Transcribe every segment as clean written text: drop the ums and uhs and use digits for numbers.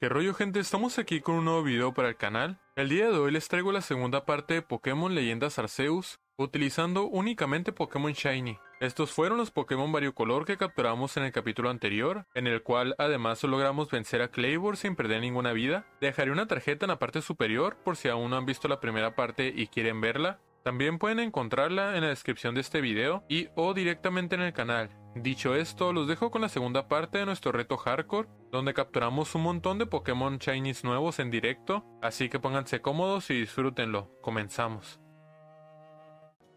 ¿Qué rollo, gente? Estamos aquí con un nuevo video para el canal. El día de hoy les traigo la segunda parte de Pokémon Leyendas Arceus, utilizando únicamente Pokémon Shiny. Estos fueron los Pokémon variocolor que capturamos en el capítulo anterior, en el cual además logramos vencer a Kleavor sin perder ninguna vida. Dejaré una tarjeta en la parte superior por si aún no han visto la primera parte y quieren verla. También pueden encontrarla en la descripción de este video y o directamente en el canal. Dicho esto, los dejo con la segunda parte de nuestro reto hardcore, donde capturamos un montón de Pokémon Shinies nuevos en directo, así que pónganse cómodos y disfrútenlo. Comenzamos.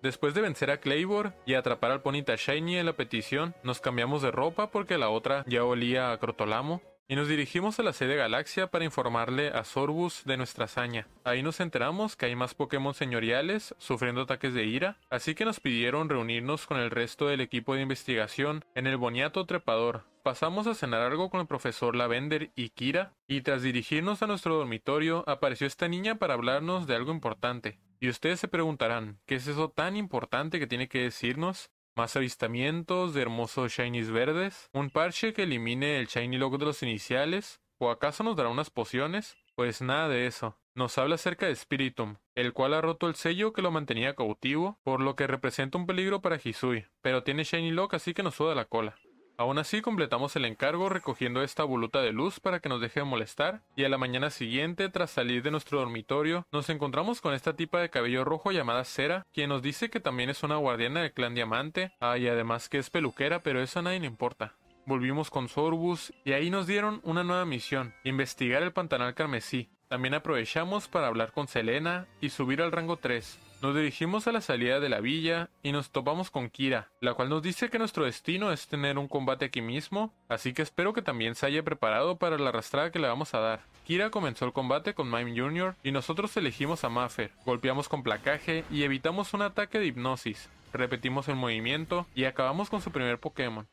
Después de vencer a Kleavor y atrapar al Ponyta Shiny en la petición, nos cambiamos de ropa porque la otra ya olía a Crotolamo, y nos dirigimos a la sede Galaxia para informarle a Sorbus de nuestra hazaña. Ahí nos enteramos que hay más Pokémon señoriales sufriendo ataques de ira, así que nos pidieron reunirnos con el resto del equipo de investigación en el Boniato Trepador. Pasamos a cenar algo con el profesor Lavender y Kira, y tras dirigirnos a nuestro dormitorio apareció esta niña para hablarnos de algo importante. Y ustedes se preguntarán, ¿qué es eso tan importante que tiene que decirnos? ¿Más avistamientos de hermosos shinies verdes? ¿Un parche que elimine el shiny logo de los iniciales? ¿O acaso nos dará unas pociones? Pues nada de eso. Nos habla acerca de Spiritomb, el cual ha roto el sello que lo mantenía cautivo, por lo que representa un peligro para Hisui, pero tiene shiny lock así que nos suda la cola. Aún así completamos el encargo recogiendo esta voluta de luz para que nos deje de molestar, y a la mañana siguiente, tras salir de nuestro dormitorio, nos encontramos con esta tipa de cabello rojo llamada Cera, quien nos dice que también es una guardiana del clan Diamante, y además que es peluquera, pero eso a nadie le importa. Volvimos con Sorbus, y ahí nos dieron una nueva misión, investigar el Pantanal Carmesí. También aprovechamos para hablar con Selena y subir al rango 3. Nos dirigimos a la salida de la villa y nos topamos con Kira, la cual nos dice que nuestro destino es tener un combate aquí mismo, así que espero que también se haya preparado para la arrastrada que le vamos a dar. Kira comenzó el combate con Mime Jr. y nosotros elegimos a Maffer, golpeamos con placaje y evitamos un ataque de hipnosis, repetimos el movimiento y acabamos con su primer Pokémon.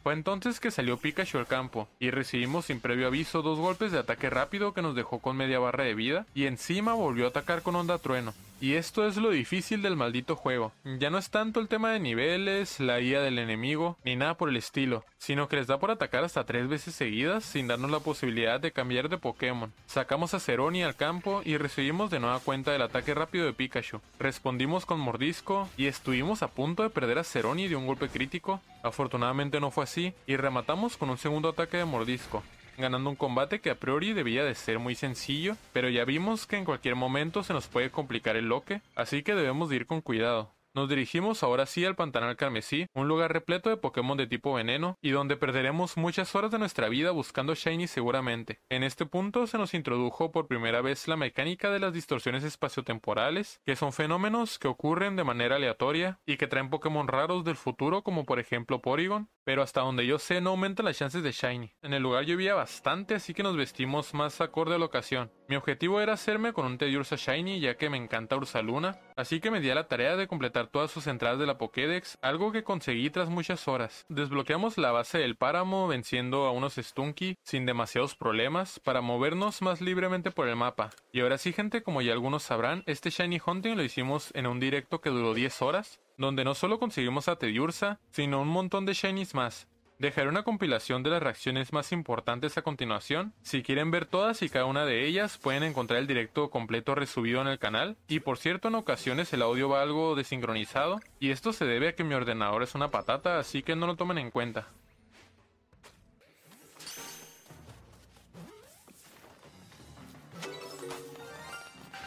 Fue entonces que salió Pikachu al campo, y recibimos sin previo aviso 2 golpes de ataque rápido que nos dejó con media barra de vida, y encima volvió a atacar con Onda Trueno. Y esto es lo difícil del maldito juego. Ya no es tanto el tema de niveles, la IA del enemigo, ni nada por el estilo, sino que les da por atacar hasta 3 veces seguidas sin darnos la posibilidad de cambiar de Pokémon. Sacamos a Ceroni al campo y recibimos de nueva cuenta el ataque rápido de Pikachu. Respondimos con Mordisco y estuvimos a punto de perder a Ceroni de un golpe crítico. Afortunadamente no fue así y rematamos con un segundo ataque de Mordisco, ganando un combate que a priori debía de ser muy sencillo, pero ya vimos que en cualquier momento se nos puede complicar el loque, así que debemos de ir con cuidado. Nos dirigimos ahora sí al Pantanal Carmesí, un lugar repleto de Pokémon de tipo veneno, y donde perderemos muchas horas de nuestra vida buscando Shiny seguramente. En este punto se nos introdujo por primera vez la mecánica de las distorsiones espaciotemporales, que son fenómenos que ocurren de manera aleatoria y que traen Pokémon raros del futuro como por ejemplo Porygon, pero hasta donde yo sé no aumentan las chances de Shiny. En el lugar llovía bastante, así que nos vestimos más acorde a la ocasión. Mi objetivo era hacerme con un Teddiursa Shiny ya que me encanta Ursaluna, así que me di a la tarea de completar todas sus entradas de la Pokédex, algo que conseguí tras muchas horas. Desbloqueamos la base del páramo venciendo a unos Stunky sin demasiados problemas para movernos más libremente por el mapa. Y ahora sí, gente, como ya algunos sabrán, este Shiny Hunting lo hicimos en un directo que duró 10 horas, donde no solo conseguimos a Teddiursa, sino un montón de Shinies más. Dejaré una compilación de las reacciones más importantes a continuación. Si quieren ver todas y cada una de ellas, pueden encontrar el directo completo resubido en el canal. Y por cierto, en ocasiones el audio va algo desincronizado, y esto se debe a que mi ordenador es una patata, así que no lo tomen en cuenta.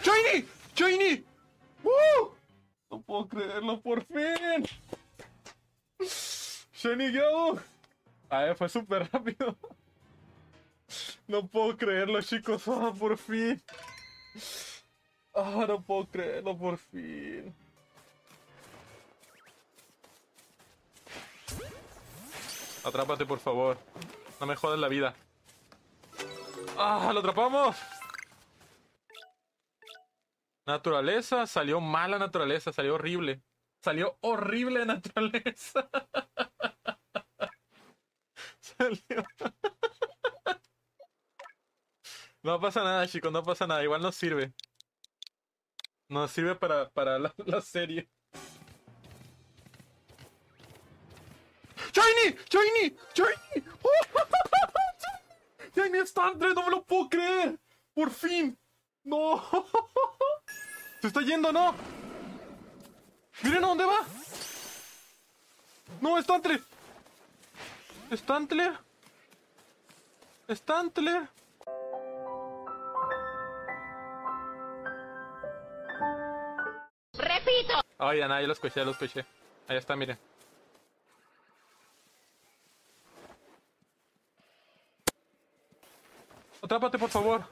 ¡Shiny! ¡Shiny! No puedo creerlo, por fin. Shiny Gyadok. Fue súper rápido. No puedo creerlo, chicos. Por fin. No puedo creerlo, por fin. Atrápate, por favor. No me jodas la vida. ¡Lo atrapamos! Naturaleza. Salió mala naturaleza. Salió horrible. Salió horrible naturaleza. Salió. No pasa nada, chicos. No pasa nada. Igual nos sirve. Nos sirve para la serie. ¡Shiny! ¡Shiny! ¡Shiny! ¡Shiny Stunted! ¡No me lo puedo creer! ¡Por fin! ¡No! ¡Se está yendo, no! ¡Miren a dónde va! ¡No, Stantler! ¡Stantler! ¡Stantler! ¡Repito! Ay, ya nada, ya lo escuché, ya lo escuché. Ahí está, miren. Atrápate, por favor.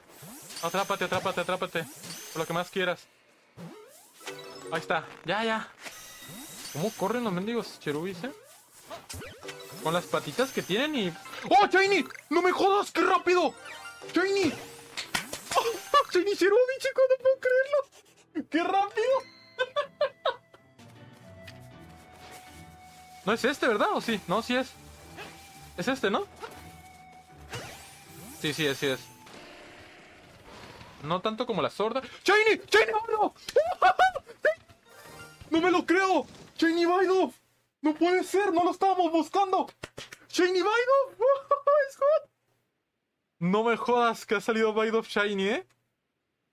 Atrápate, atrápate, atrápate. Por lo que más quieras. Ahí está. Ya, ya. ¿Cómo corren los mendigos cherubis, Con las patitas que tienen y... ¡Oh, Shiny! ¡No me jodas! ¡Qué rápido! ¡Shiny! ¡Oh, Shiny Cherubi, chicos! ¡No puedo creerlo! ¡Qué rápido! No es este, ¿verdad? ¿O sí? No, sí es. Es este, ¿no? Sí, sí es, sí es. No tanto como la sorda. ¡Shiny! ¡Shiny! ¡No! ¡No me lo creo! ¡Shiny Bidoof! ¡No puede ser! ¡No lo estábamos buscando! ¡Shiny Bidoof! No me jodas que ha salido Bidoof Shiny,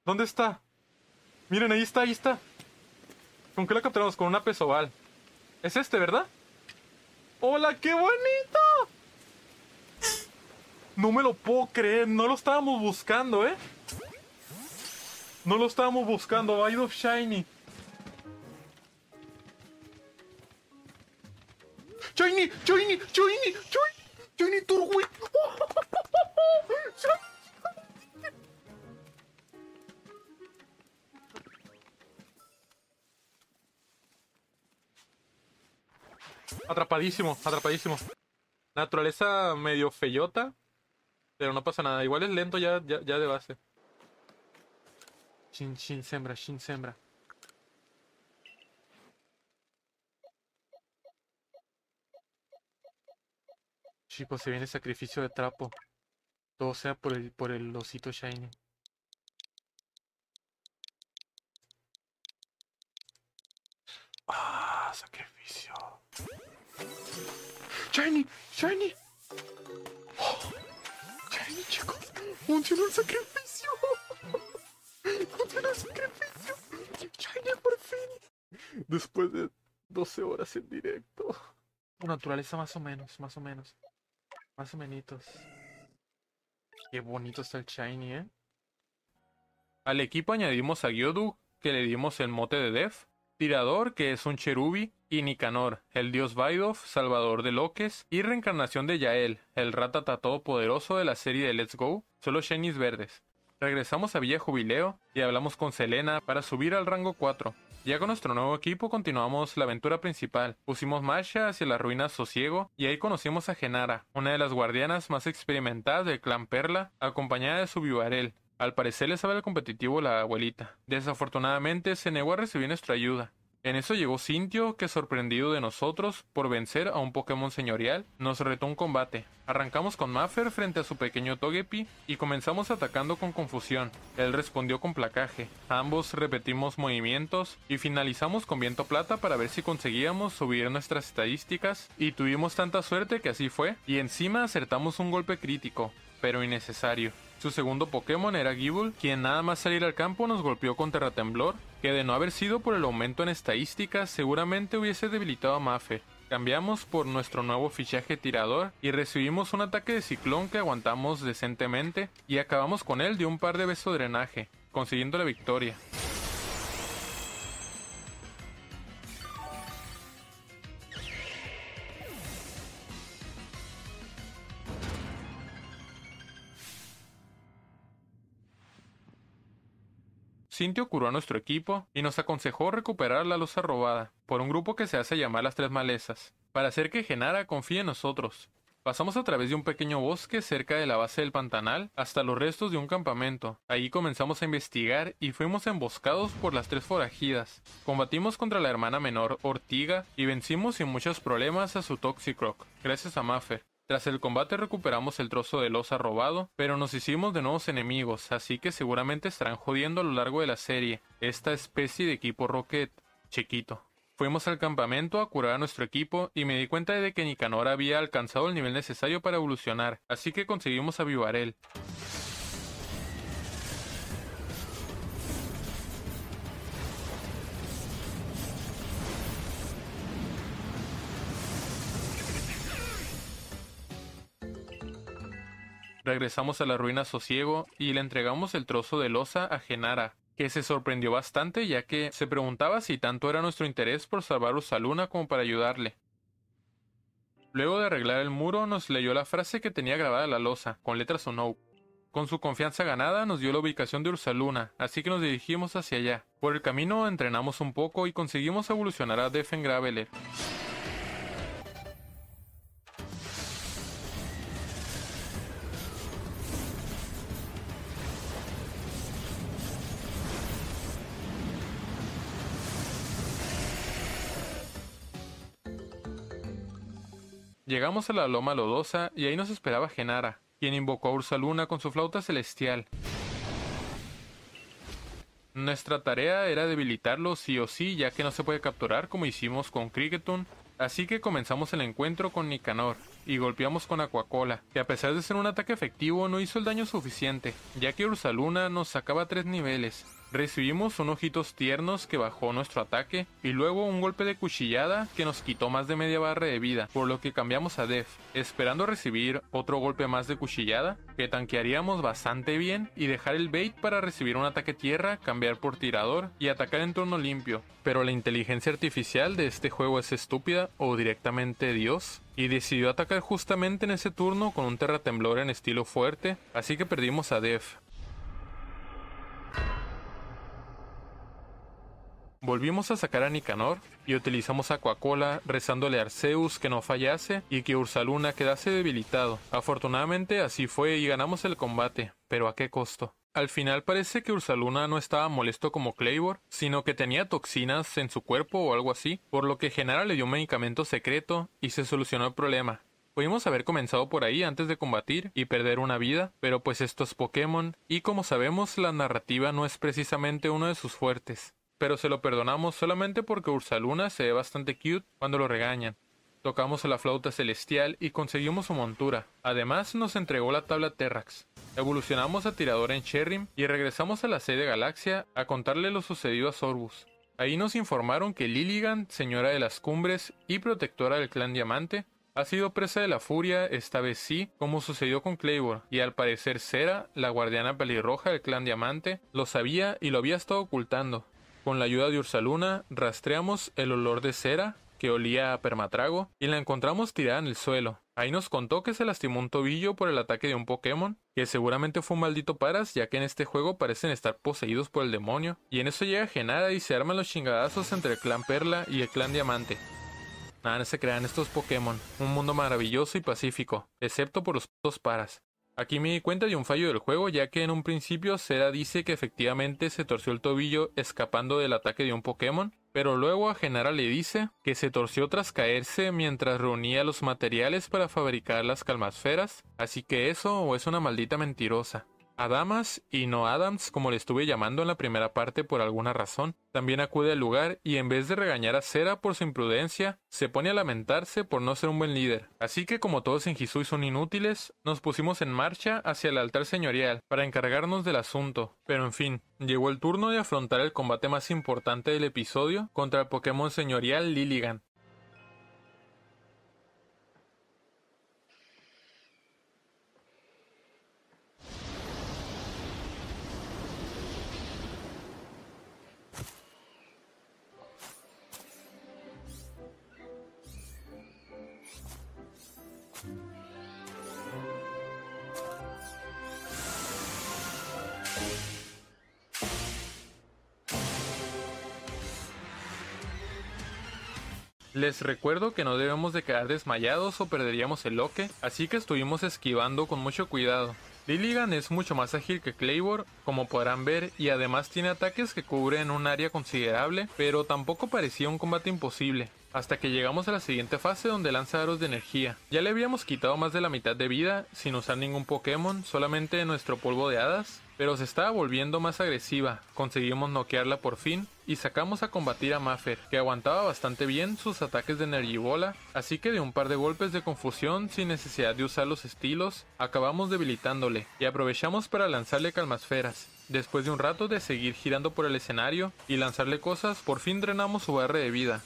¿Dónde está? Miren, ahí está, ahí está. ¿Con qué lo capturamos? Con una pesoval. Es este, ¿verdad? ¡Hola, qué bonito! No me lo puedo creer. No lo estábamos buscando, No lo estábamos buscando. Bidoof Shiny. ¡Shiny! ¡Shiny! ¡Shiny! ¡Shiny! ¡Shiny Turwin! Atrapadísimo, atrapadísimo. Naturaleza medio feyota, pero no pasa nada. Igual es lento ya de base. Shin sembra, Shin sembra. Chicos, se viene sacrificio de trapo. Todo sea por el osito Shiny. Ah, sacrificio. Shiny, Shiny. Oh, Shiny, chicos. Funcionó el sacrificio. Funcionó el sacrificio. Shiny, por fin. Después de 12 horas en directo. Naturaleza más o menos, más o menos. Más o menos. Qué bonito está el Shiny, Al equipo añadimos a Gyodug, que le dimos el mote de Def, Tirador, que es un Cherubi, y Nicanor, el dios Bidoof, salvador de Loques, y reencarnación de Yael, el Rattata todopoderoso de la serie de Let's Go, solo Shinies verdes. Regresamos a Villa Jubileo y hablamos con Selena para subir al rango 4. Ya con nuestro nuevo equipo continuamos la aventura principal. Pusimos marcha hacia las ruinas Sosiego y ahí conocimos a Genara, una de las guardianas más experimentadas del clan Perla, acompañada de su Vivarel. Al parecer le sabe el competitivo la abuelita. Desafortunadamente se negó a recibir nuestra ayuda. En eso llegó Cintio, que sorprendido de nosotros por vencer a un Pokémon señorial, nos retó un combate. Arrancamos con Maffer frente a su pequeño Togepi y comenzamos atacando con confusión. Él respondió con placaje. Ambos repetimos movimientos y finalizamos con Viento Plata para ver si conseguíamos subir nuestras estadísticas, y tuvimos tanta suerte que así fue, y encima acertamos un golpe crítico, pero innecesario. Su segundo Pokémon era Gible, quien nada más salir al campo nos golpeó con Terratemblor, que de no haber sido por el aumento en estadísticas seguramente hubiese debilitado a Maffer. Cambiamos por nuestro nuevo fichaje Tirador y recibimos un ataque de ciclón que aguantamos decentemente y acabamos con él de un par de besos de drenaje, consiguiendo la victoria. Cintio curó a nuestro equipo y nos aconsejó recuperar la losa robada por un grupo que se hace llamar las Tres Malezas, para hacer que Genara confíe en nosotros. Pasamos a través de un pequeño bosque cerca de la base del pantanal hasta los restos de un campamento. Ahí comenzamos a investigar y fuimos emboscados por las tres forajidas. Combatimos contra la hermana menor Ortiga y vencimos sin muchos problemas a su Toxicroak, gracias a Maffer. Tras el combate recuperamos el trozo de losa robado, pero nos hicimos de nuevos enemigos, así que seguramente estarán jodiendo a lo largo de la serie esta especie de equipo Rocket chiquito. Fuimos al campamento a curar a nuestro equipo y me di cuenta de que Nicanor había alcanzado el nivel necesario para evolucionar, así que conseguimos a Vivarel. Regresamos a la ruina Sosiego y le entregamos el trozo de losa a Genara, que se sorprendió bastante ya que se preguntaba si tanto era nuestro interés por salvar a Ursaluna como para ayudarle. Luego de arreglar el muro nos leyó la frase que tenía grabada la losa, con letras Unoue. Con su confianza ganada nos dio la ubicación de Ursaluna, así que nos dirigimos hacia allá. Por el camino entrenamos un poco y conseguimos evolucionar a Defen Graveler. Llegamos a la loma lodosa y ahí nos esperaba Genara, quien invocó a Ursaluna con su flauta celestial. Nuestra tarea era debilitarlo sí o sí, ya que no se puede capturar como hicimos con Krigetun, así que comenzamos el encuentro con Nicanor y golpeamos con Aquacola, que a pesar de ser un ataque efectivo no hizo el daño suficiente, ya que Ursaluna nos sacaba 3 niveles. Recibimos unos ojitos tiernos que bajó nuestro ataque y luego un golpe de cuchillada que nos quitó más de media barra de vida, por lo que cambiamos a Def, esperando recibir otro golpe más de cuchillada que tanquearíamos bastante bien y dejar el bait para recibir un ataque tierra, cambiar por tirador y atacar en turno limpio. Pero la inteligencia artificial de este juego es estúpida o directamente Dios, y decidió atacar justamente en ese turno con un terratemblor en estilo fuerte, así que perdimos a Def. Volvimos a sacar a Nicanor y utilizamos Aquacola rezándole a Arceus que no fallase y que Ursaluna quedase debilitado. Afortunadamente así fue y ganamos el combate, pero ¿a qué costo? Al final parece que Ursaluna no estaba molesto como Kleivor, sino que tenía toxinas en su cuerpo o algo así, por lo que Genara le dio un medicamento secreto y se solucionó el problema. Pudimos haber comenzado por ahí antes de combatir y perder una vida, pero pues esto es Pokémon y como sabemos la narrativa no es precisamente uno de sus fuertes. Pero se lo perdonamos solamente porque Ursaluna se ve bastante cute cuando lo regañan. Tocamos a la flauta celestial y conseguimos su montura. Además nos entregó la tabla Terrax. Evolucionamos a Tirador en Cherrim y regresamos a la sede Galaxia a contarle lo sucedido a Sorbus. Ahí nos informaron que Lilligant, señora de las cumbres y protectora del clan Diamante, ha sido presa de la furia, esta vez sí, como sucedió con Kleivor, y al parecer Cera, la guardiana pelirroja del clan Diamante, lo sabía y lo había estado ocultando. Con la ayuda de Ursaluna, rastreamos el olor de Cera, que olía a permatrago, y la encontramos tirada en el suelo. Ahí nos contó que se lastimó un tobillo por el ataque de un Pokémon, que seguramente fue un maldito Paras, ya que en este juego parecen estar poseídos por el demonio. Y en eso llega Genara y se arman los chingadazos entre el clan Perla y el clan Diamante. Nada, no se crean estos Pokémon, un mundo maravilloso y pacífico, excepto por los putos Paras. Aquí me di cuenta de un fallo del juego, ya que en un principio Cera dice que efectivamente se torció el tobillo escapando del ataque de un Pokémon, pero luego a Genara le dice que se torció tras caerse mientras reunía los materiales para fabricar las calmasferas, así que eso o es una maldita mentirosa. Adamas, y no Adams como le estuve llamando en la primera parte por alguna razón, también acude al lugar y en vez de regañar a Cera por su imprudencia, se pone a lamentarse por no ser un buen líder. Así que como todos en Hisui son inútiles, nos pusimos en marcha hacia el altar señorial para encargarnos del asunto. Pero en fin, llegó el turno de afrontar el combate más importante del episodio contra el Pokémon señorial Lilligant. Les recuerdo que no debemos de quedar desmayados o perderíamos el loque, así que estuvimos esquivando con mucho cuidado. Lilligant es mucho más ágil que Kleivor, como podrán ver, y además tiene ataques que cubren un área considerable, pero tampoco parecía un combate imposible. Hasta que llegamos a la siguiente fase donde lanza aros de energía. Ya le habíamos quitado más de la mitad de vida, sin usar ningún Pokémon, solamente nuestro polvo de hadas. pero se estaba volviendo más agresiva. Conseguimos noquearla por fin y sacamos a combatir a Maffer, que aguantaba bastante bien sus ataques de Energibola, así que de un par de golpes de confusión sin necesidad de usar los estilos, acabamos debilitándole y aprovechamos para lanzarle calmasferas. Después de un rato de seguir girando por el escenario y lanzarle cosas, por fin drenamos su barra de vida.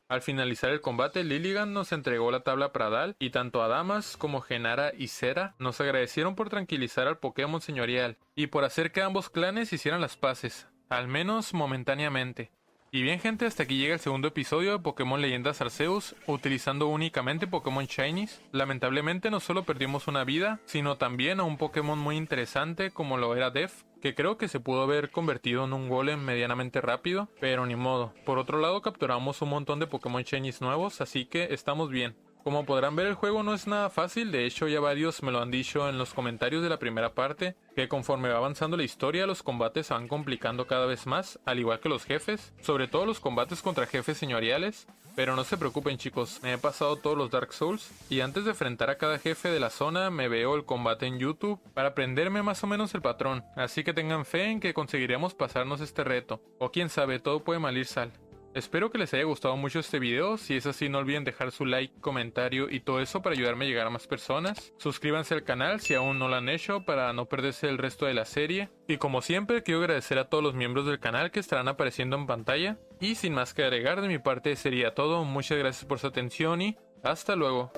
Al finalizar el combate, Lilligant nos entregó la tabla Pradal y tanto Adamas como Genara y Cera nos agradecieron por tranquilizar al Pokémon señorial y por hacer que ambos clanes hicieran las paces, al menos momentáneamente. Y bien gente, hasta aquí llega el segundo episodio de Pokémon Leyendas Arceus, utilizando únicamente Pokémon Shinies. Lamentablemente no solo perdimos una vida, sino también a un Pokémon muy interesante como lo era Def, que creo que se pudo haber convertido en un golem medianamente rápido, pero ni modo. Por otro lado capturamos un montón de Pokémon Shinies nuevos, así que estamos bien. Como podrán ver, el juego no es nada fácil, de hecho ya varios me lo han dicho en los comentarios de la primera parte, que conforme va avanzando la historia los combates se van complicando cada vez más, al igual que los jefes, sobre todo los combates contra jefes señoriales, pero no se preocupen chicos, me he pasado todos los Dark Souls, y antes de enfrentar a cada jefe de la zona me veo el combate en YouTube para aprenderme más o menos el patrón, así que tengan fe en que conseguiremos pasarnos este reto, o quién sabe, todo puede mal ir sal. Espero que les haya gustado mucho este video, si es así no olviden dejar su like, comentario y todo eso para ayudarme a llegar a más personas. Suscríbanse al canal si aún no lo han hecho para no perderse el resto de la serie. Y como siempre quiero agradecer a todos los miembros del canal que estarán apareciendo en pantalla. Y sin más que agregar de mi parte sería todo, muchas gracias por su atención y hasta luego.